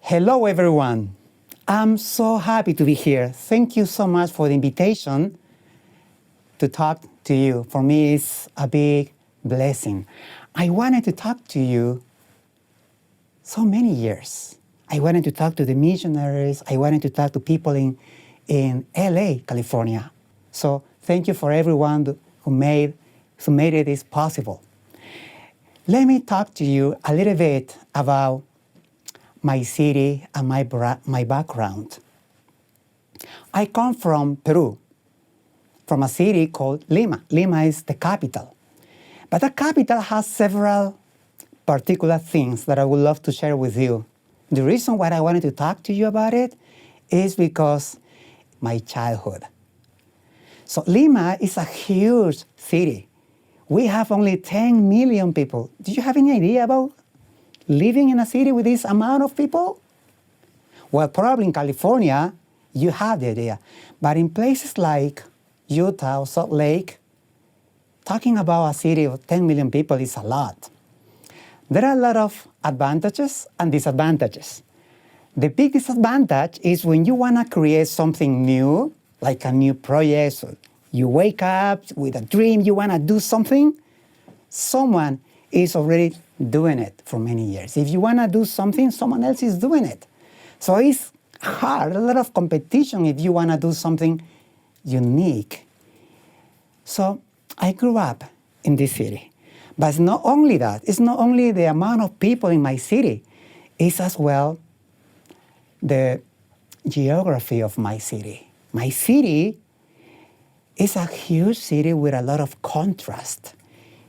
Hello, everyone. I'm so happy to be here. Thank you so much for the invitation to talk to you. For me, it's a big blessing. I wanted to talk to you so many years. I wanted to talk to the missionaries. I wanted to talk to people in LA, California. So thank you for everyone who made it possible. Let me talk to you a little bit about my city and my background. I come from Peru, from a city called Lima. Lima is the capital. But the capital has several particular things that I would love to share with you. The reason why I wanted to talk to you about it is because my childhood. So Lima is a huge city. We have only 10 million people. Do you have any idea about living in a city with this amount of people? Well, probably in California, you have the idea. But in places like Utah or Salt Lake, talking about a city of 10 million people is a lot. There are a lot of advantages and disadvantages. The big disadvantage is when you want to create something new, like a new project, so you wake up with a dream, you want to do something, someone is already doing it for many years. If you want to do something, someone else is doing it. So it's hard, a lot of competition if you want to do something unique. So I grew up in this city. But it's not only that. It's not only the amount of people in my city. It's as well the geography of my city. My city is a huge city with a lot of contrast.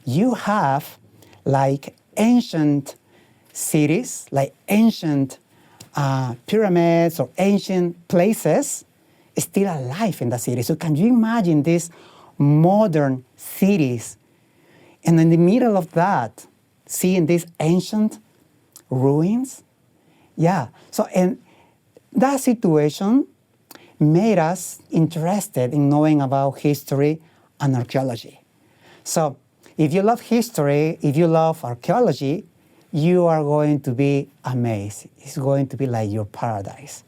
You have like ancient cities, like ancient pyramids or ancient places still alive in the city. So can you imagine these modern cities? And in the middle of that, seeing these ancient ruins? Yeah, so and that situation made us interested in knowing about history and archaeology. So if you love history, if you love archaeology, you are going to be amazed. It's going to be like your paradise.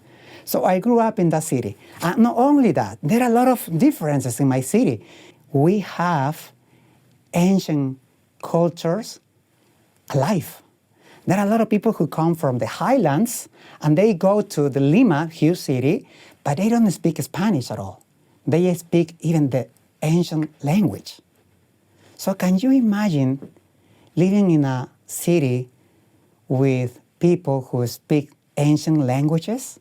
So I grew up in that city. And not only that, there are a lot of differences in my city. We have ancient cultures alive. There are a lot of people who come from the highlands and they go to the Lima, huge city, but they don't speak Spanish at all. They speak even the ancient language. So can you imagine living in a city with people who speak ancient languages?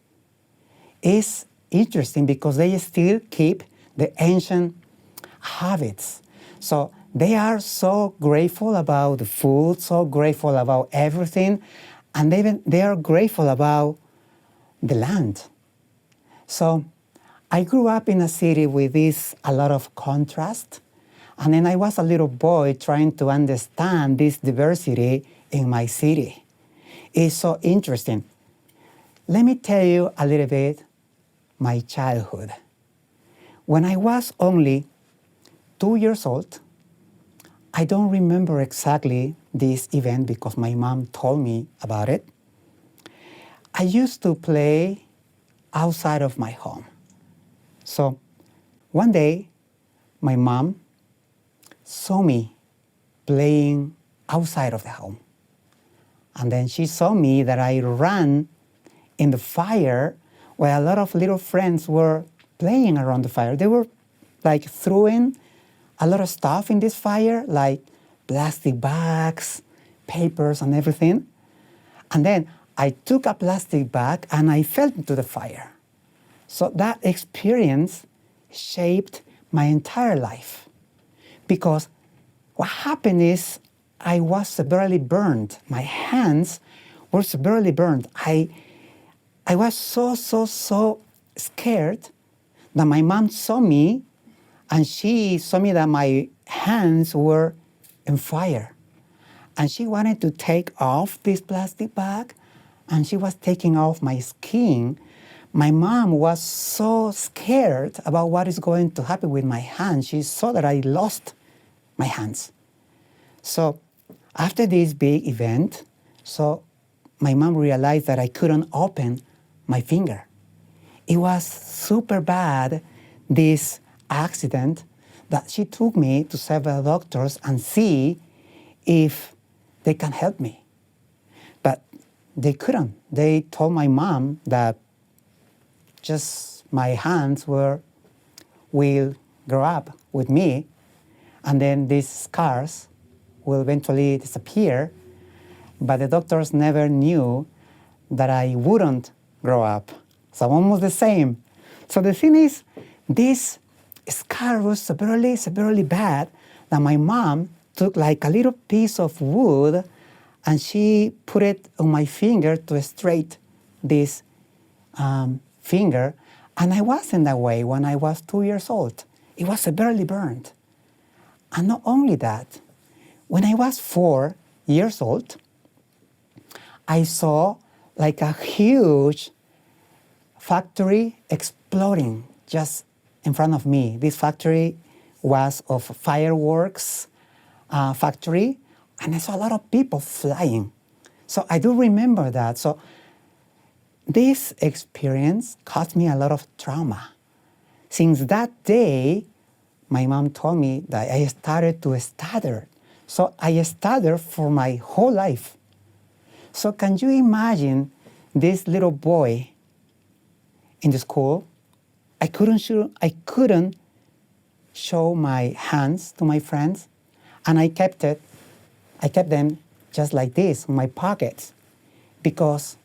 It's interesting because they still keep the ancient habits. So they are so grateful about the food, so grateful about everything, and they are grateful about the land. So I grew up in a city with a lot of contrast, and then I was a little boy trying to understand this diversity in my city. It's so interesting. Let me tell you a little bit my childhood. When I was only 2 years old, I don't remember exactly this event because my mom told me about it. I used to play outside of my home. So one day, my mom saw me playing outside of the home. And then she saw me that I ran in the fire where a lot of little friends were playing around the fire. They were like throwing a lot of stuff in this fire, like plastic bags, papers, and everything. And then I took a plastic bag and I fell into the fire. So that experience shaped my entire life. Because what happened is I was severely burned. My hands were severely burned. I was so scared that my mom saw me and she saw me that my hands were in fire. And she wanted to take off this plastic bag and she was taking off my skin. My mom was so scared about what is going to happen with my hands. She saw that I lost my hands. So after this big event, so my mom realized that I couldn't open my finger. It was super bad, this accident, that she took me to several doctors and see if they can help me. But they couldn't. They told my mom that just my hands will grow up with me, and then these scars will eventually disappear. But the doctors never knew that I wouldn't grow up. So I'm almost the same. So the thing is, this scar was severely, severely bad that my mom took like a little piece of wood and she put it on my finger to straighten this finger. And I wasn't that way when I was 2 years old. It was severely burned. And not only that, when I was 4 years old, I saw like a huge factory exploding just in front of me. This factory was of fireworks factory, and I saw a lot of people flying. So I do remember that. So this experience caused me a lot of trauma. Since that day, my mom told me that I started to stutter. So I stuttered for my whole life. So can you imagine this little boy in the school? I couldn't show my hands to my friends, and I kept them just like this in my pockets because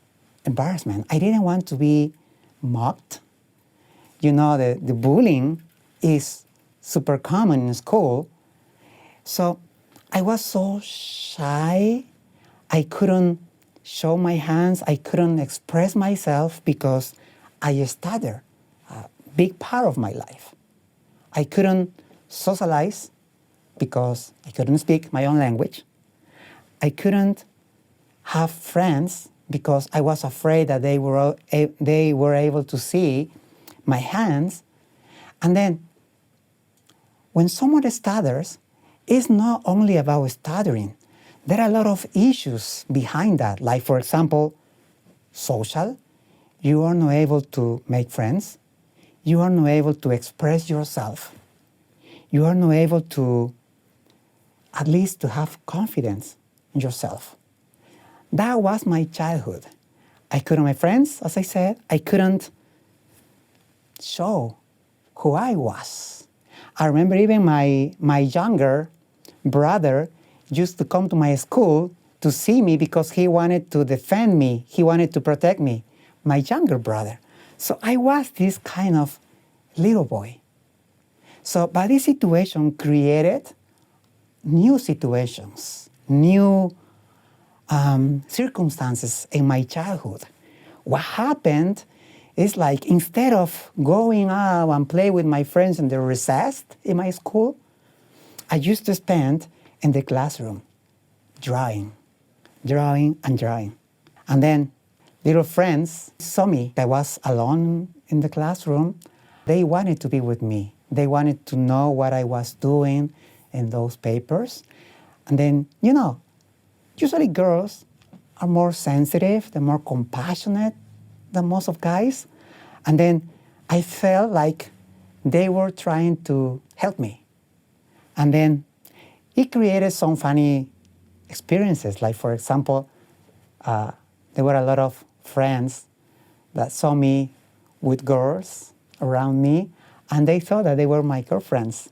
embarrassment. I didn't want to be mocked. You know, the bullying is super common in school. So I was so shy. I couldn't show my hands. I couldn't express myself because I stuttered a big part of my life. I couldn't socialize because I couldn't speak my own language. I couldn't have friends because I was afraid that they were able to see my hands. And then when someone stutters, it's not only about stuttering. There are a lot of issues behind that. Like, for example, social. You are not able to make friends. You are not able to express yourself. You are not able to, at least to have confidence in yourself. That was my childhood. I couldn't make friends, as I said. I couldn't show who I was. I remember even my younger brother used to come to my school to see me because he wanted to defend me. He wanted to protect me, my younger brother. So I was this kind of little boy. So, but this situation created new situations, new circumstances in my childhood. What happened is like instead of going out and play with my friends in the recess in my school, I used to spend in the classroom drawing. And then little friends saw me. I was alone in the classroom. They wanted to be with me. They wanted to know what I was doing in those papers. And then, you know, usually girls are more sensitive, they're more compassionate than most of guys. And then I felt like they were trying to help me. And then it created some funny experiences. Like, for example, there were a lot of friends that saw me with girls around me, and they thought that they were my girlfriends.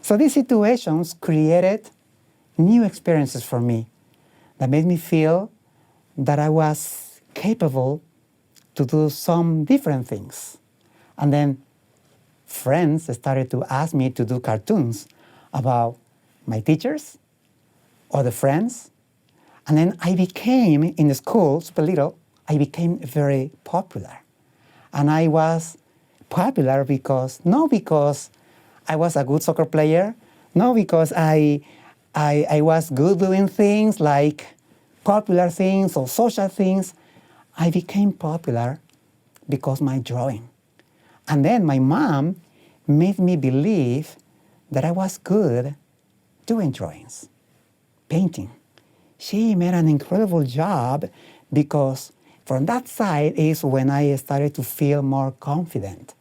So these situations created new experiences for me that made me feel that I was capable to do some different things. And then friends started to ask me to do cartoons about my teachers or the friends. And then I became, in the school, super little, I became very popular. And I was popular because, not because I was a good soccer player, not because I was good doing things like popular things or social things. I became popular because my drawing. And then my mom made me believe that I was good doing drawings, painting. She made an incredible job because from that side is when I started to feel more confident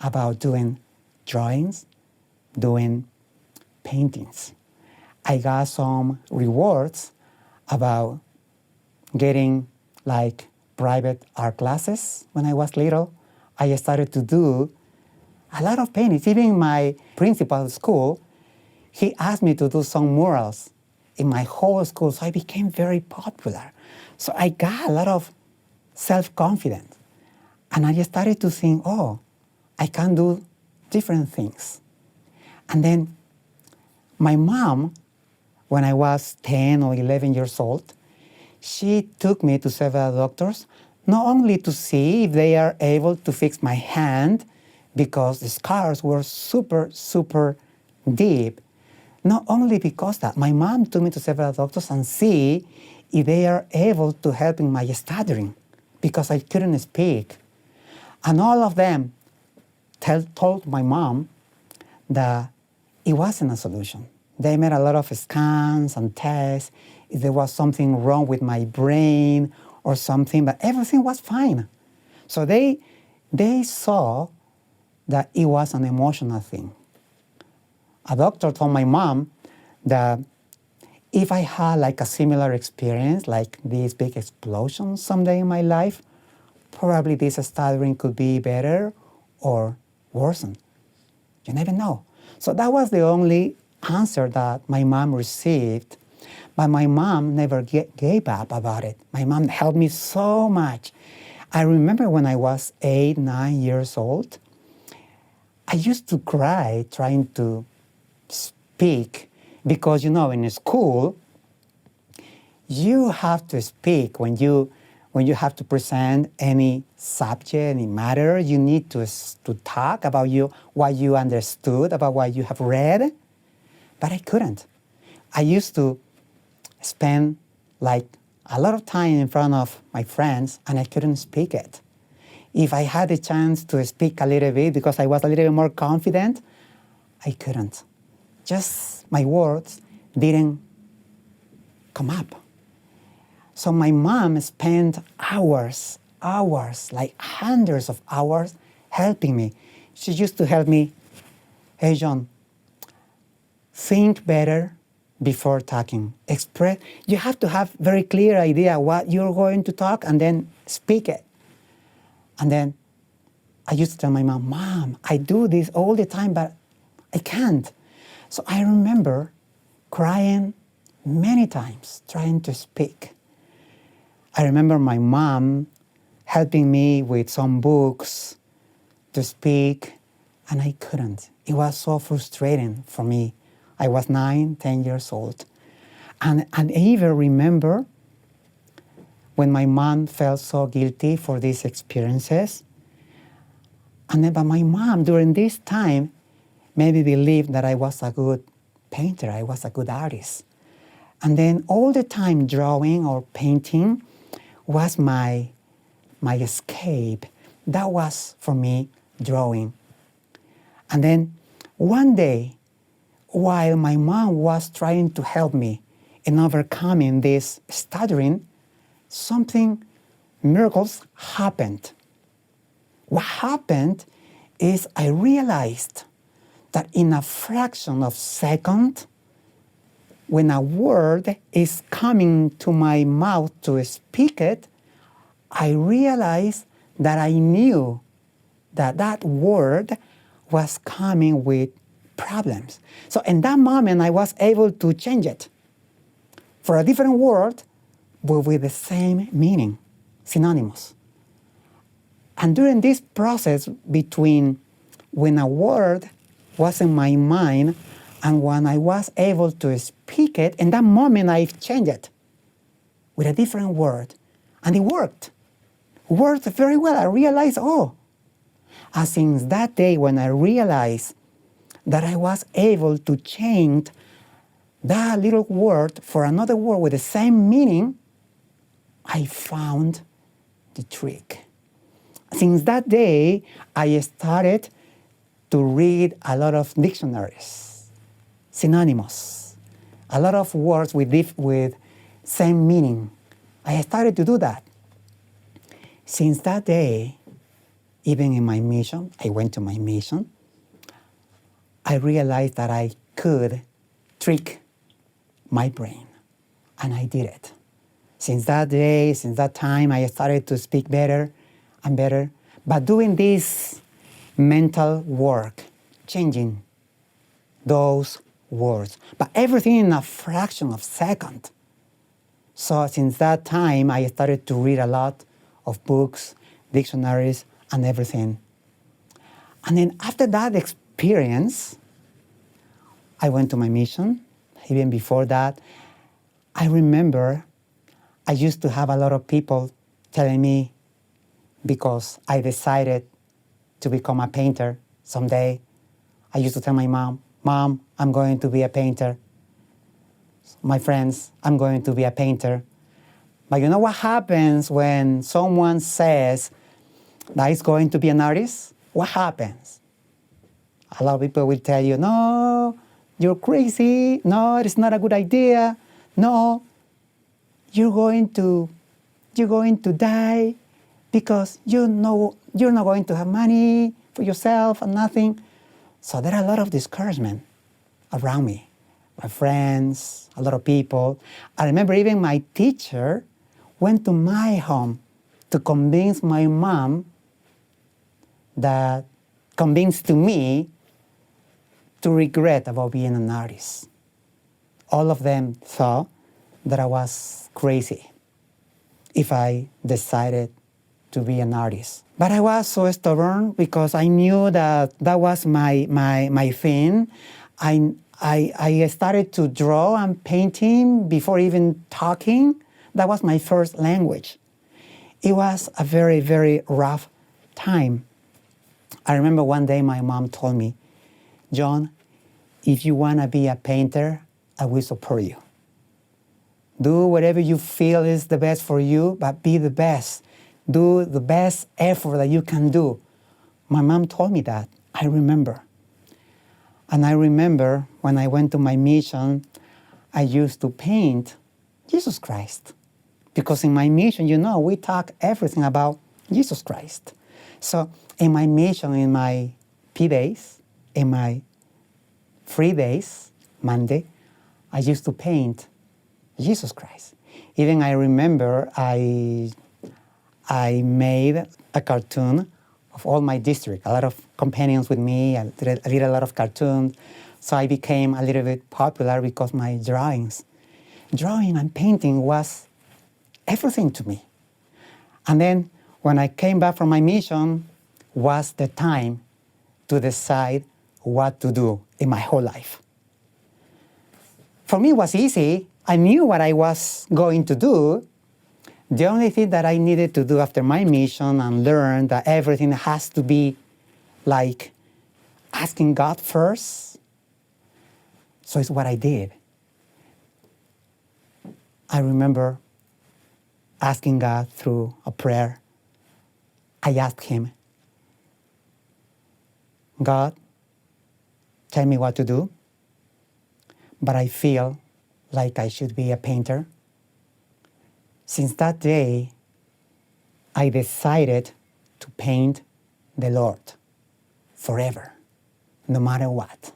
about doing drawings, doing paintings. I got some rewards about getting like private art classes when I was little. I started to do a lot of paintings. Even my principal at school, he asked me to do some murals in my whole school, so I became very popular. So I got a lot of self-confidence. And I just started to think, oh, I can do different things. And then my mom, when I was 10 or 11 years old, she took me to several doctors, not only to see if they are able to fix my hand, because the scars were super, super deep. Not only because that, my mom took me to several doctors and see if they are able to help in my stuttering, because I couldn't speak. And all of them told my mom that it wasn't a solution. They made a lot of scans and tests, if there was something wrong with my brain or something, but everything was fine. So they saw that it was an emotional thing. A doctor told my mom that if I had like a similar experience, like this big explosion someday in my life, probably this stuttering could be better or worsen. You never know. So that was the only answer that my mom received. But my mom never gave up about it. My mom helped me so much. I remember when I was 8, 9 years old, I used to cry trying to speak because, in school, you have to speak when you have to present any subject, any matter. You need to talk about what you understood, about what you have read. But I couldn't. I used to spend like a lot of time in front of my friends and I couldn't speak it. If I had the chance to speak a little bit because I was a little bit more confident, I couldn't. Just my words didn't come up. So my mom spent hours, like hundreds of hours helping me. She used to help me, hey John, think better before talking. You have to have very clear idea what you're going to talk and then speak it. And then I used to tell my mom, Mom, I do this all the time, but I can't. So I remember crying many times trying to speak. I remember my mom helping me with some books to speak, and I couldn't. It was so frustrating for me. I was 9, 10 years old. And I even remember when my mom felt so guilty for these experiences. But my mom, during this time, maybe believed that I was a good painter, I was a good artist. And then all the time drawing or painting was my escape. That was, for me, drawing. And then one day, while my mom was trying to help me in overcoming this stuttering, miracles happened. What happened is I realized that in a fraction of a second, when a word is coming to my mouth to speak it, I realized that I knew that that word was coming with problems. So in that moment, I was able to change it for a different word, but with the same meaning, synonymous. And during this process between when a word was in my mind and when I was able to speak it, in that moment I changed it with a different word. And it worked. It worked very well. I realized, and since that day when I realized that I was able to change that little word for another word with the same meaning, I found the trick. Since that day, I started to read a lot of dictionaries, synonymous, a lot of words with same meaning. I started to do that. Since that day, even in my mission, I went to my mission, I realized that I could trick my brain, and I did it. Since that day, since that time, I started to speak better and better, but doing this mental work, changing those words, but everything in a fraction of a second. So since that time, I started to read a lot of books, dictionaries, and everything. And then after that experience, I went to my mission. Even before that, I remember I used to have a lot of people telling me, because I decided to become a painter someday, I used to tell my mom, Mom, I'm going to be a painter. My friends, I'm going to be a painter. But you know what happens when someone says that he's going to be an artist? What happens? A lot of people will tell you, no, you're crazy. No, it's not a good idea. No, you're going to die because you know you're not going to have money for yourself and nothing. So there are a lot of discouragement around me, my friends, a lot of people. I remember even my teacher went to my home to convince my mom convinced to me to regret about being an artist. All of them thought that I was crazy if I decided to be an artist. But I was so stubborn because I knew that was my thing. I started to draw and painting before even talking. That was my first language. It was a very, very rough time. I remember one day my mom told me, John, if you want to be a painter, I will support you. Do whatever you feel is the best for you, but be the best. Do the best effort that you can do. My mom told me that. I remember. And I remember when I went to my mission, I used to paint Jesus Christ. Because in my mission, we talk everything about Jesus Christ. So in my mission, in my P days, in my free days, Monday, I used to paint Jesus Christ. Even I remember I made a cartoon of all my district, a lot of companions with me. I did a lot of cartoons. So I became a little bit popular because my drawing and painting was everything to me. And then when I came back from my mission, was the time to decide what to do in my whole life. For me, it was easy. I knew what I was going to do. The only thing that I needed to do after my mission and learn that everything has to be like asking God first. So it's what I did. I remember asking God through a prayer. I asked Him, God, tell me what to do, but I feel like I should be a painter. Since that day, I decided to paint the Lord forever, no matter what.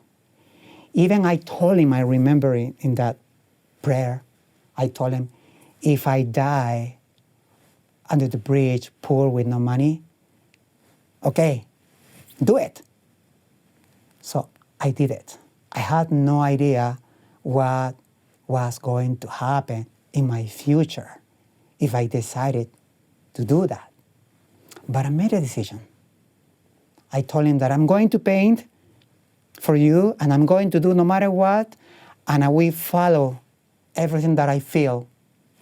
Even I told Him, I remember in that prayer, I told Him, if I die under the bridge, poor with no money, okay, do it. So I did it. I had no idea what was going to happen in my future if I decided to do that. But I made a decision. I told Him that I'm going to paint for you and I'm going to do no matter what, and I will follow everything that I feel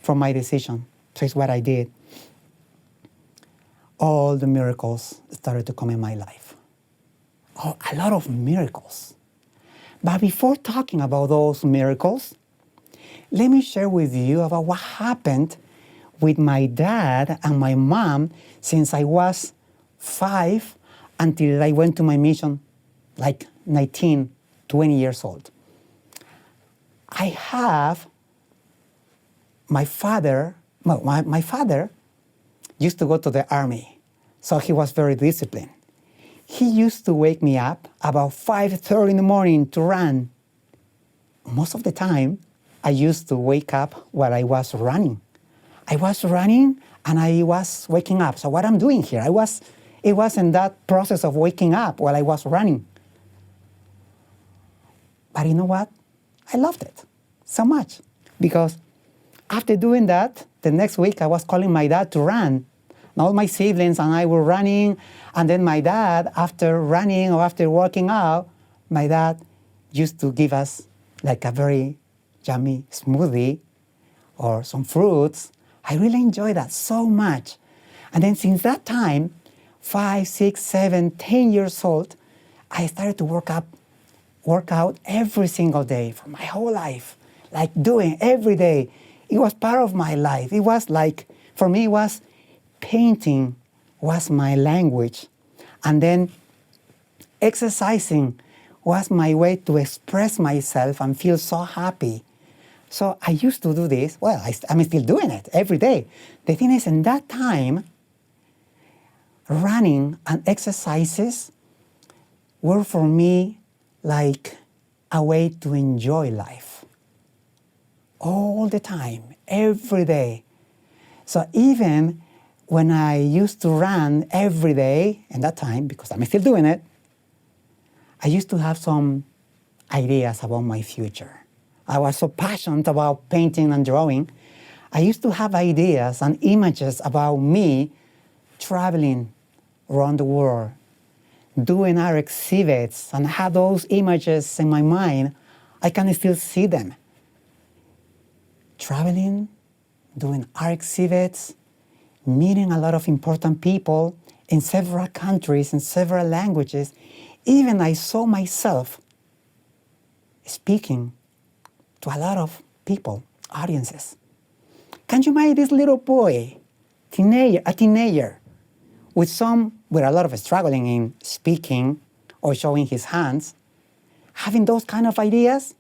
from my decision. So it's what I did. All the miracles started to come in my life. Oh, a lot of miracles. But before talking about those miracles, let me share with you about what happened with my dad and my mom since I was 5 until I went to my mission like 19, 20 years old. I have my father, used to go to the army, so he was very disciplined. He used to wake me up about 5:30 in the morning to run. Most of the time, I used to wake up while I was running. I was running and I was waking up. So what I'm doing here, it was in that process of waking up while I was running. But you know what? I loved it so much because after doing that, the next week I was calling my dad to run. And all my siblings and I were running, and then my dad, after running or after working out, my dad used to give us like a very yummy smoothie or some fruits. I really enjoyed that so much. And then since that time, 5, 6, 7, 10 years old, I started to work out every single day for my whole life, like doing every day. It was part of my life. It was like, for me, it was painting was my language. And then exercising was my way to express myself and feel so happy. So I used to do this. Well, I'm still doing it every day. The thing is, in that time, running and exercises were for me like a way to enjoy life. All the time, every day. So even when I used to run every day in that time, because I'm still doing it, I used to have some ideas about my future. I was so passionate about painting and drawing. I used to have ideas and images about me traveling around the world, doing art exhibits, and I had those images in my mind. I can still see them. Traveling, doing art exhibits, meeting a lot of important people in several countries, in several languages. Even I saw myself speaking to a lot of people, audiences. Can you imagine this little boy, a teenager, with a lot of struggling in speaking or showing his hands, having those kind of ideas?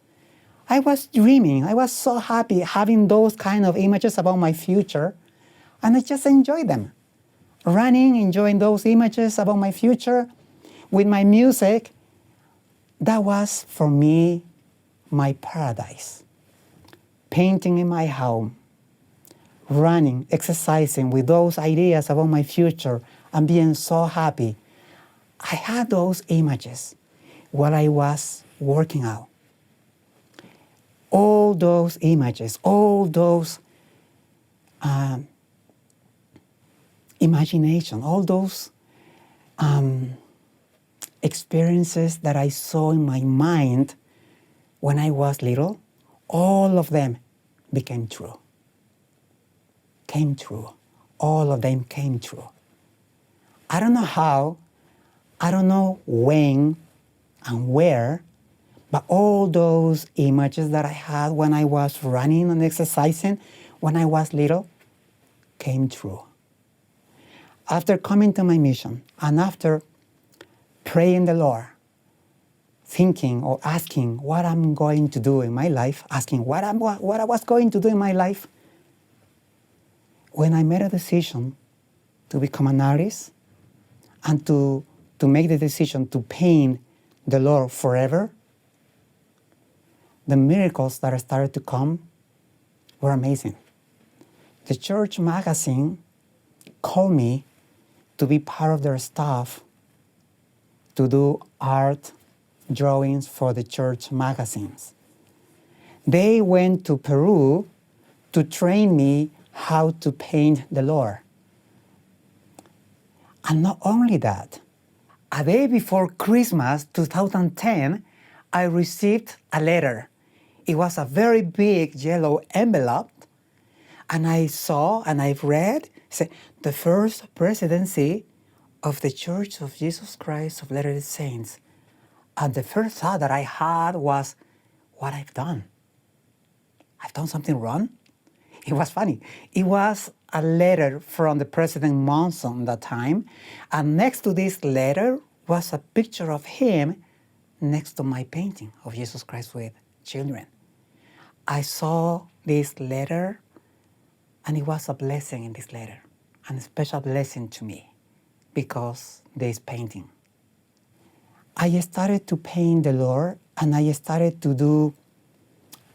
I was dreaming. I was so happy having those kind of images about my future, and I just enjoyed them. Running, enjoying those images about my future with my music, that was for me my paradise. Painting in my home, running, exercising with those ideas about my future and being so happy. I had those images while I was working out. All those images, all those imagination, all those experiences that I saw in my mind when I was little, all of them became true. Came true. All of them came true. I don't know how, I don't know when and where, but all those images that I had when I was running and exercising when I was little came true. After coming to my mission and after praying the Lord, thinking or asking what I'm going to do in my life, asking what I was going to do in my life, when I made a decision to become an artist and to make the decision to paint the Lord forever, the miracles that started to come were amazing. The church magazine called me to be part of their staff to do art drawings for the church magazines. They went to Peru to train me how to paint the Lord. And not only that, a day before Christmas 2010, I received a letter. It was a very big yellow envelope, and I saw and I've read, said, the first presidency of the Church of Jesus Christ of Latter-day Saints. And the first thought that I had was, what I've done? I've done something wrong? It was funny. It was a letter from the President Monson at that time, and next to this letter was a picture of him next to my painting of Jesus Christ with children. I saw this letter, and it was a blessing in this letter. and a special blessing to me because this painting. I started to paint the Lord, and I started to do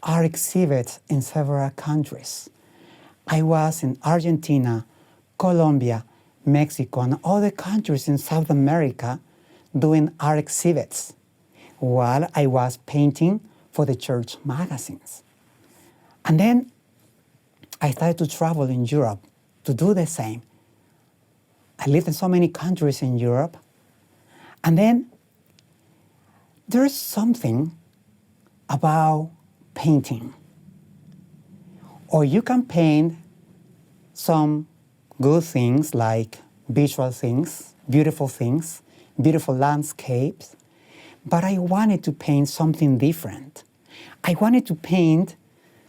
art exhibits in several countries. I was in Argentina, Colombia, Mexico, and other countries in South America doing art exhibits while I was painting for the church magazines. And then I started to travel in Europe to do the same. I lived in so many countries in Europe. And then there's something about painting. Or you can paint some good things like visual things, beautiful landscapes, but I wanted to paint something different. I wanted to paint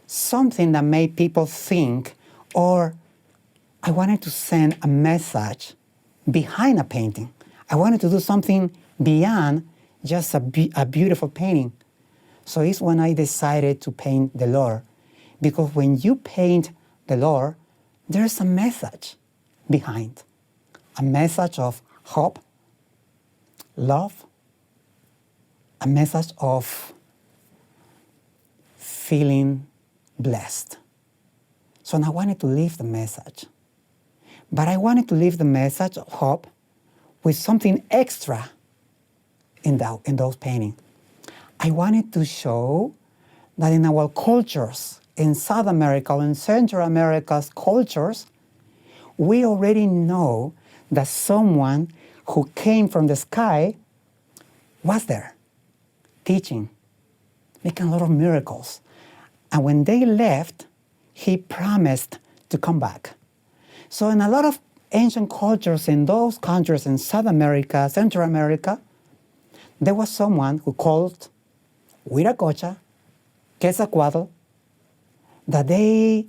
something that made people think, or I wanted to send a message behind a painting. I wanted to do something beyond just a beautiful painting. So it's when I decided to paint the Lord. Because when you paint the Lord, there's a message behind. A message of hope, love, a message of feeling blessed. So I wanted to leave the message. But I wanted to leave the message of hope with something extra in those paintings. I wanted to show that in our cultures, in South America or in Central America's cultures, we already know that someone who came from the sky was there, teaching, making a lot of miracles. And when they left, he promised to come back. So in a lot of ancient cultures in those countries in South America, Central America, there was someone who called Huiracocha, Quetzalcoatl, that they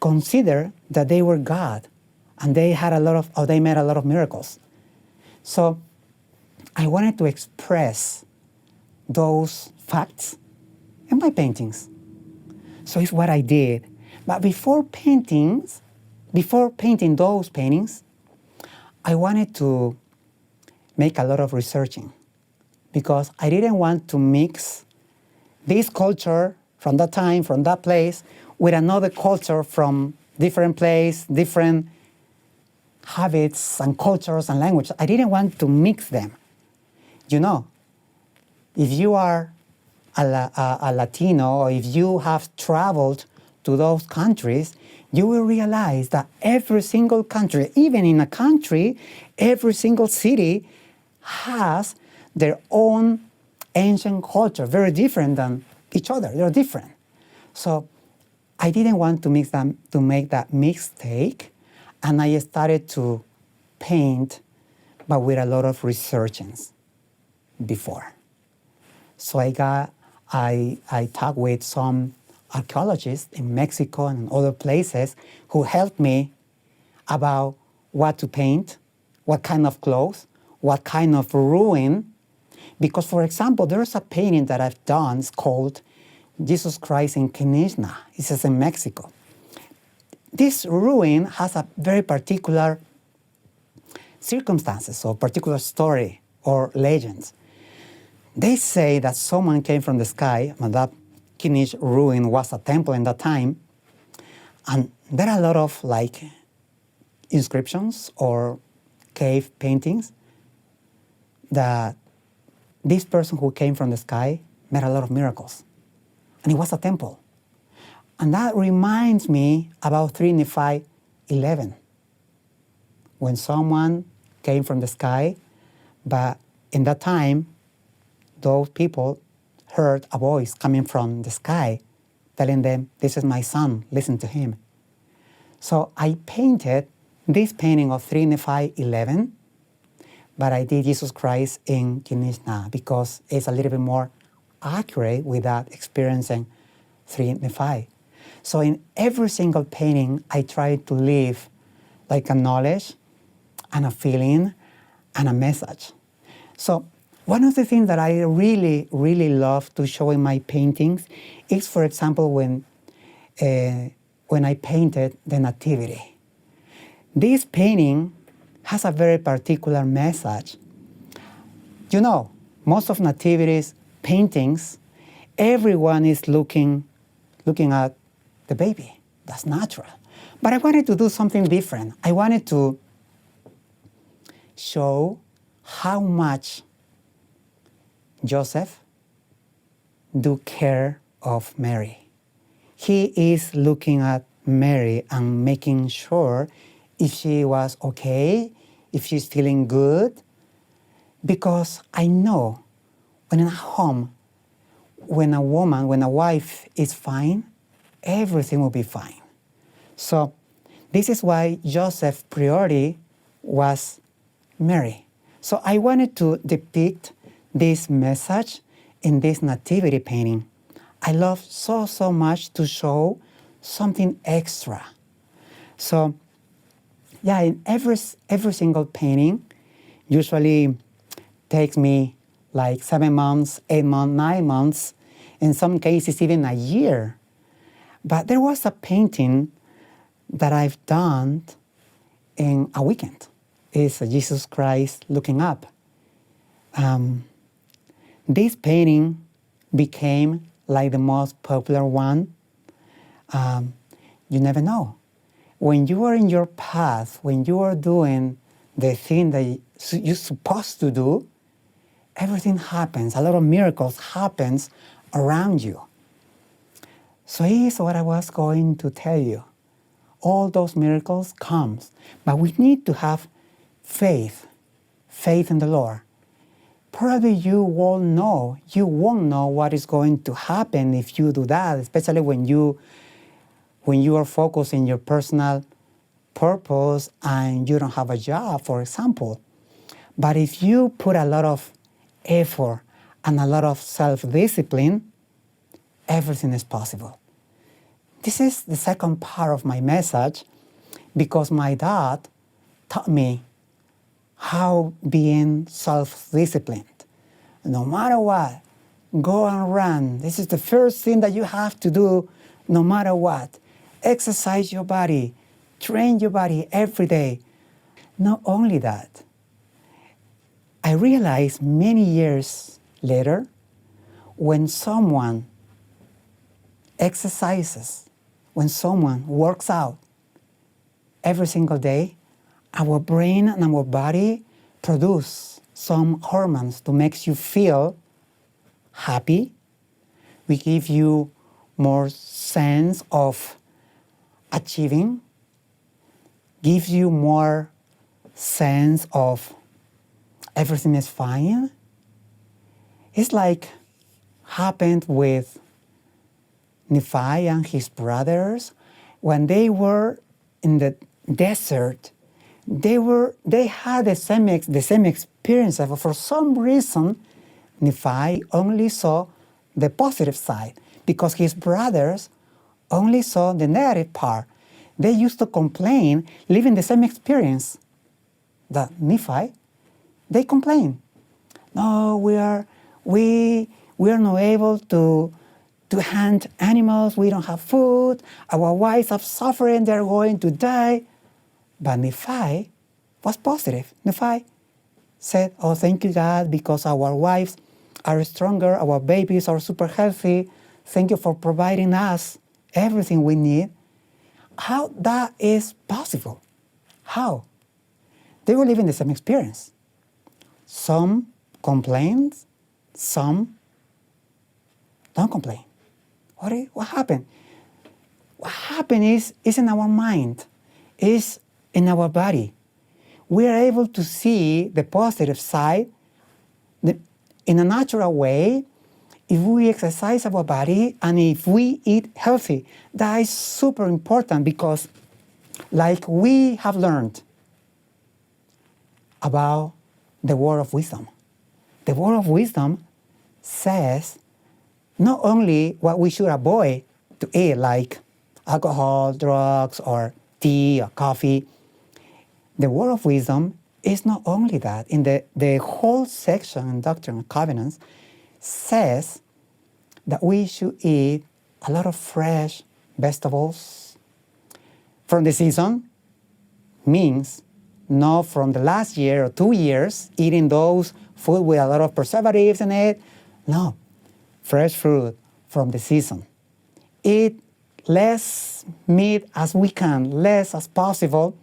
considered that they were God, and they made a lot of miracles. So I wanted to express those facts in my paintings. So it's what I did. But before painting those paintings, I wanted to make a lot of researching because I didn't want to mix this culture from that time, from that place, with another culture from different place, different habits and cultures and languages. I didn't want to mix them. You know, if you are a Latino, or if you have traveled to those countries, you will realize that every single country, even in a country, every single city has their own ancient culture, very different than each other. They're different. So I didn't want to make that mistake, and I started to paint, but with a lot of researchings before. So I talked with some archaeologists in Mexico and other places who helped me about what to paint, what kind of clothes, what kind of ruin. Because, for example, there's a painting that I've done, it's called Jesus Christ in Quinixna. This is in Mexico. This ruin has a very particular circumstances or particular story or legends. They say that someone came from the sky, and that Quinix ruin was a temple in that time, and there are a lot of inscriptions or cave paintings that this person who came from the sky made a lot of miracles. And it was a temple. And that reminds me about 3 Nephi 11, when someone came from the sky, but in that time, those people heard a voice coming from the sky telling them, "This is my son, listen to him." So I painted this painting of 3 Nephi 11, but I did Jesus Christ in Quinixna because it's a little bit more accurate without experiencing 3 Nephi. So in every single painting, I try to leave like a knowledge and a feeling and a message. So one of the things that I really, really love to show in my paintings is, for example, when I painted the Nativity. This painting has a very particular message. You know, most of Nativity's paintings, everyone is looking at the baby. That's natural. But I wanted to do something different. I wanted to show how much Joseph do care of Mary. He is looking at Mary and making sure if she was okay, if she's feeling good, because I know when in a home, when a wife is fine, everything will be fine. So this is why Joseph's priority was Mary. So I wanted to depict this message in this nativity painting. I love so much to show something extra. So yeah, in every single painting usually takes me like 7 months, 8 months, 9 months, in some cases even a year. But there was a painting that I've done in a weekend. It's Jesus Christ looking up. This painting became like the most popular one. You never know. When you are in your path, when you are doing the thing that you're supposed to do, everything happens. A lot of miracles happens around you. So here's what I was going to tell you. All those miracles comes, but we need to have faith in the Lord. Probably you won't know what is going to happen if you do that, especially when you are focused in your personal purpose and you don't have a job, for example. But if you put a lot of effort and a lot of self-discipline, everything is possible. This is the second part of my message because my dad taught me how being self-disciplined. No matter what, go and run. This is the first thing that you have to do no matter what. Exercise your body, train your body every day. Not only that, I realized many years later, when someone exercises, when someone works out every single day, our brain and our body produce some hormones to make you feel happy. We give you more sense of achieving, gives you more sense of everything is fine. It's like happened with Nephi and his brothers when they were in the desert. They had the same experience, but for some reason, Nephi only saw the positive side because his brothers only saw the negative part. They used to complain, living the same experience that Nephi. They complain. No, we are not able to hunt animals. We don't have food. Our wives are suffering. They're going to die. But Nephi was positive. Nephi said, "Oh, thank you, God, because our wives are stronger. Our babies are super healthy. Thank you for providing us everything we need." How that is possible? How? They were living the same experience. Some complain, some don't complain. What happened? What happened is in our mind, is in our body. We are able to see the positive side in a natural way if we exercise our body and if we eat healthy. That is super important because like we have learned about the word of wisdom. The word of wisdom says not only what we should avoid to eat, like alcohol, drugs, or tea or coffee. The word of wisdom is not only that. In the whole section in Doctrine and Covenants says that we should eat a lot of fresh vegetables from the season, means not from the last year or 2 years eating those food with a lot of preservatives in it. No, fresh fruit from the season. Eat less meat as we can, less as possible,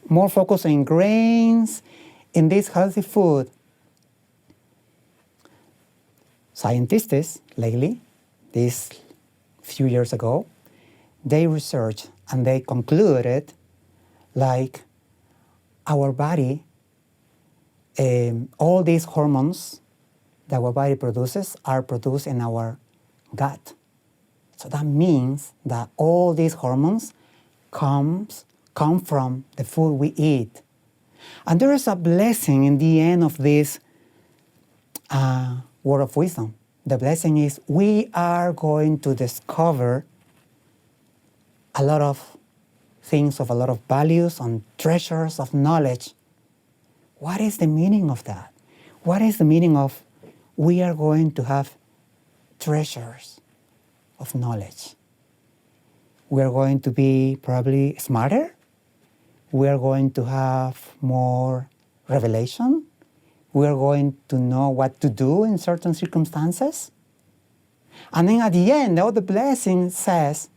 more focus on grains in this healthy food. Scientists lately, this few years ago, they researched and they concluded like our body, all these hormones that our body produces are produced in our gut. So that means that all these hormones come from the food we eat. And there is a blessing in the end of this word of wisdom. The blessing is we are going to discover a lot of things, of a lot of values and treasures of knowledge. What is the meaning of that? What is the meaning of we are going to have treasures of knowledge? We are going to be probably smarter. We are going to have more revelation. We are going to know what to do in certain circumstances. And then at the end, all the blessing says,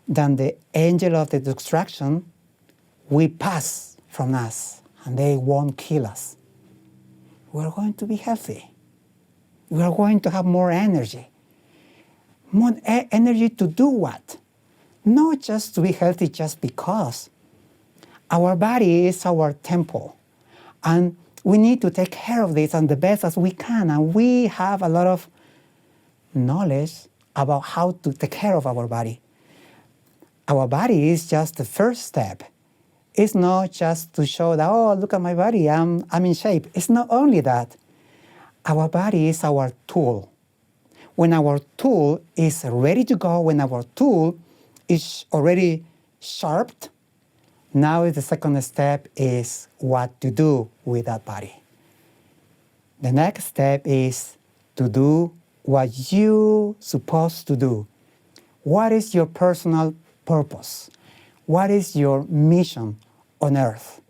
then the angel of the destruction will pass from us and they won't kill us. We are going to be healthy. We are going to have more energy. More energy to do what? Not just to be healthy just because. Our body is our temple. And we need to take care of this and the best as we can. And we have a lot of knowledge about how to take care of our body. Our body is just the first step. It's not just to show that, oh, look at my body, I'm in shape. It's not only that. Our body is our tool. When our tool is ready to go, when our tool is already sharpened, now the second step is what to do with that body. The next step is to do what you're supposed to do. What is your personal purpose? What is your mission on earth?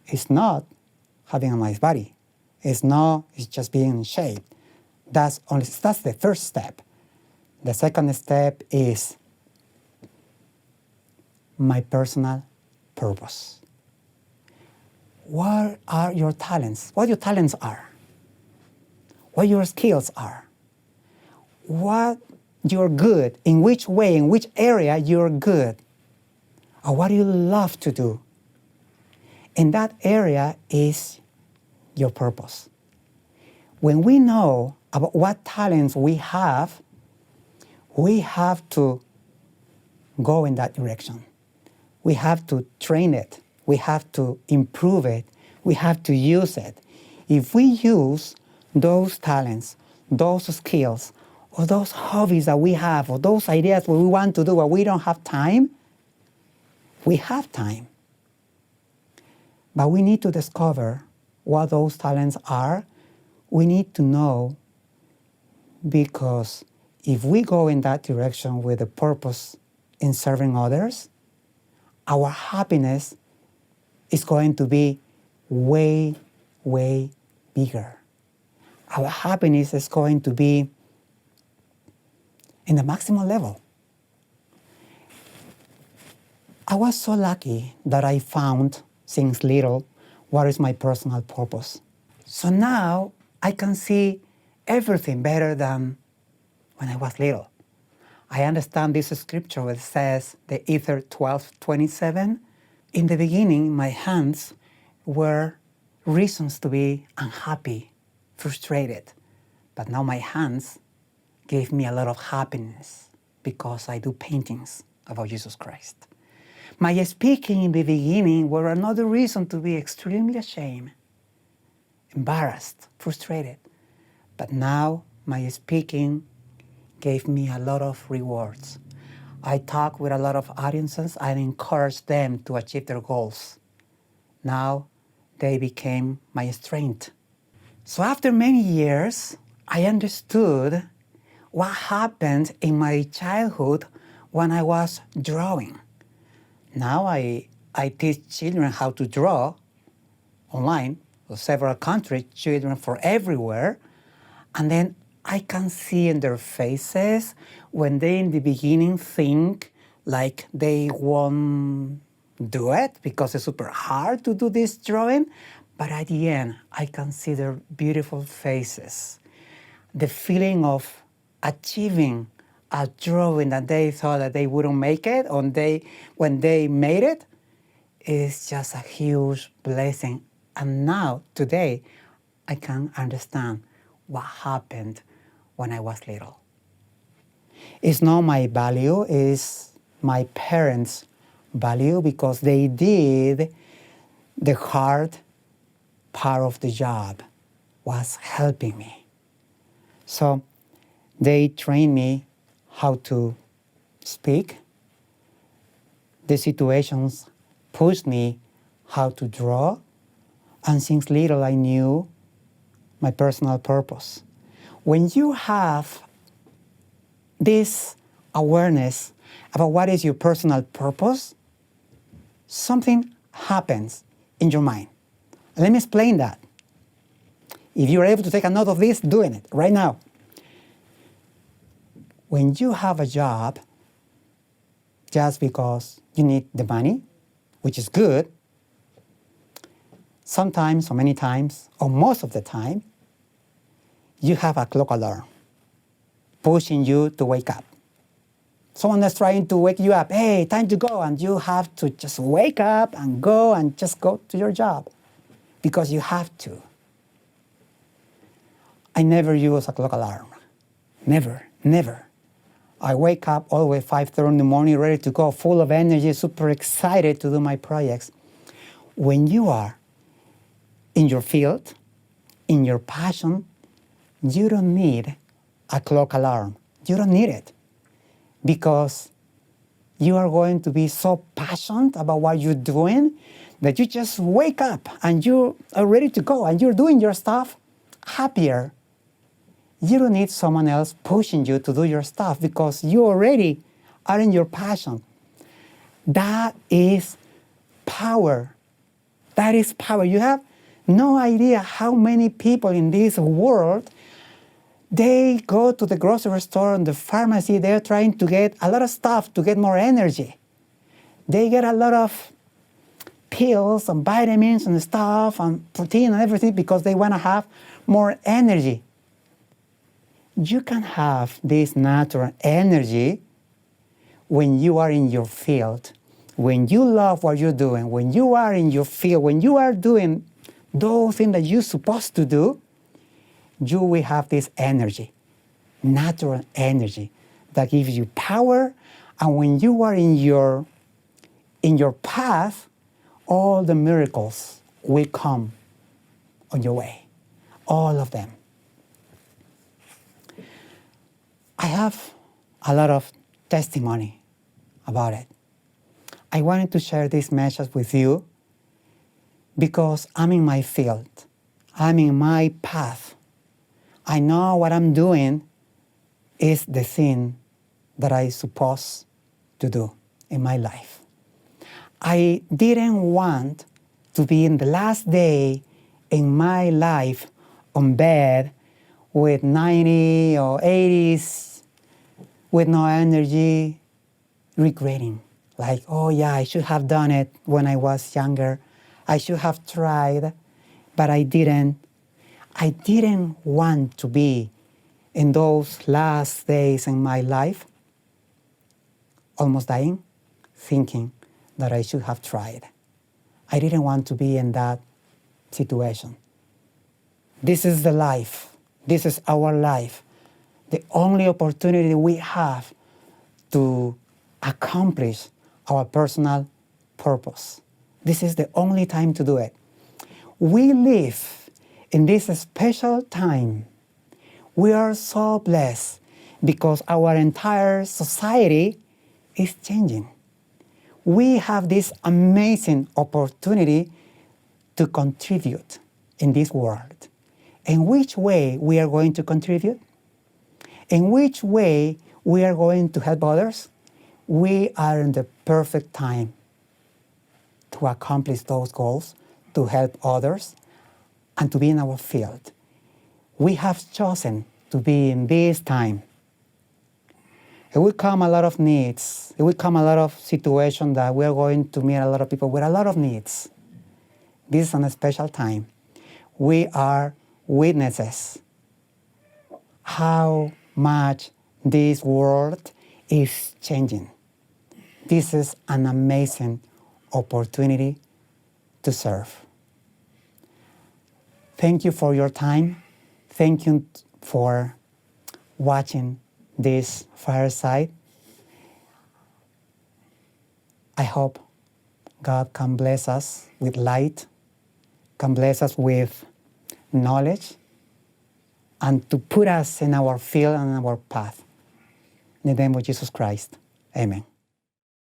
It's not having a nice body. It's just being in shape. That's the first step. The second step is my personal purpose. What are your talents? What your talents are? What your skills are? What you're good, in which way, in which area you're good, or what do you love to do. And that area is your purpose. When we know about what talents we have to go in that direction. We have to train it. We have to improve it. We have to use it. If we use those talents, those skills, or those hobbies that we have, or those ideas what we want to do, but we don't have time, we have time. But we need to discover what those talents are. We need to know, because if we go in that direction with a purpose in serving others, our happiness is going to be way, way bigger. Our happiness is going to be in the maximum level. I was so lucky that I found since little what is my personal purpose. So now I can see everything better than when I was little. I understand this scripture that says, the Ether 12:27, in the beginning my hands were reasons to be unhappy, frustrated, but now my hands gave me a lot of happiness because I do paintings about Jesus Christ. My speaking in the beginning were another reason to be extremely ashamed, embarrassed, frustrated, but now my speaking gave me a lot of rewards. I talk with a lot of audiences and encourage them to achieve their goals. Now they became my strength. So after many years, I understood what happened in my childhood when I was drawing. Now I I teach children how to draw online, for several countries, children from everywhere, and then I can see in their faces when they in the beginning think like they won't do it because it's super hard to do this drawing, but at the end I can see their beautiful faces. The feeling of achieving a drawing that they thought that they wouldn't make it, when they made it, is just a huge blessing. And now, today, I can understand what happened when I was little. It's not my value, it's my parents' value because they did the hard part of the job, was helping me. So they trained me how to speak. The situations pushed me how to draw. And since little, I knew my personal purpose. When you have this awareness about what is your personal purpose, something happens in your mind. Let me explain that. If you're able to take a note of this, doing it right now. When you have a job just because you need the money, which is good, sometimes or many times, or most of the time, you have a clock alarm pushing you to wake up. Someone that's trying to wake you up, hey, time to go, and you have to just wake up and go and just go to your job because you have to. I never use a clock alarm. Never, never. I wake up always 5:30 in the morning, ready to go, full of energy, super excited to do my projects. When you are in your field, in your passion, you don't need a clock alarm. You don't need it because you are going to be so passionate about what you're doing that you just wake up and you are ready to go and you're doing your stuff happier. You don't need someone else pushing you to do your stuff because you already are in your passion. That is power. That is power. You have no idea how many people in this world, they go to the grocery store and the pharmacy, they're trying to get a lot of stuff to get more energy. They get a lot of pills and vitamins and stuff and protein and everything because they want to have more energy. You can have this natural energy when you are in your field, when you love what you're doing, when you are in your field, when you are doing those things that you're supposed to do, you will have this energy, natural energy that gives you power. And when you are in your path, all the miracles will come on your way, all of them. I have a lot of testimony about it. I wanted to share this message with you because I'm in my field. I'm in my path. I know what I'm doing is the thing that I'm supposed to do in my life. I didn't want to be in the last day in my life on bed with 90 or 80s, with no energy, regretting. Like, oh yeah, I should have done it when I was younger. I should have tried, but I didn't. I didn't want to be in those last days in my life, almost dying, thinking that I should have tried. I didn't want to be in that situation. This is the life. This is our life. The only opportunity we have to accomplish our personal purpose. This is the only time to do it. We live in this special time. We are so blessed because our entire society is changing. We have this amazing opportunity to contribute in this world. In which way we are going to contribute? In which way we are going to help others? We are in the perfect time to accomplish those goals, to help others, and to be in our field. We have chosen to be in this time. It will come a lot of needs. It will come a lot of situations that we are going to meet a lot of people with a lot of needs. This is a special time. We are witnesses how much this world is changing. This is an amazing opportunity to serve. Thank you for your time. Thank you for watching this fireside. I hope God can bless us with light, can bless us with knowledge, and to put us in our field and our path. In the name of Jesus Christ, amen.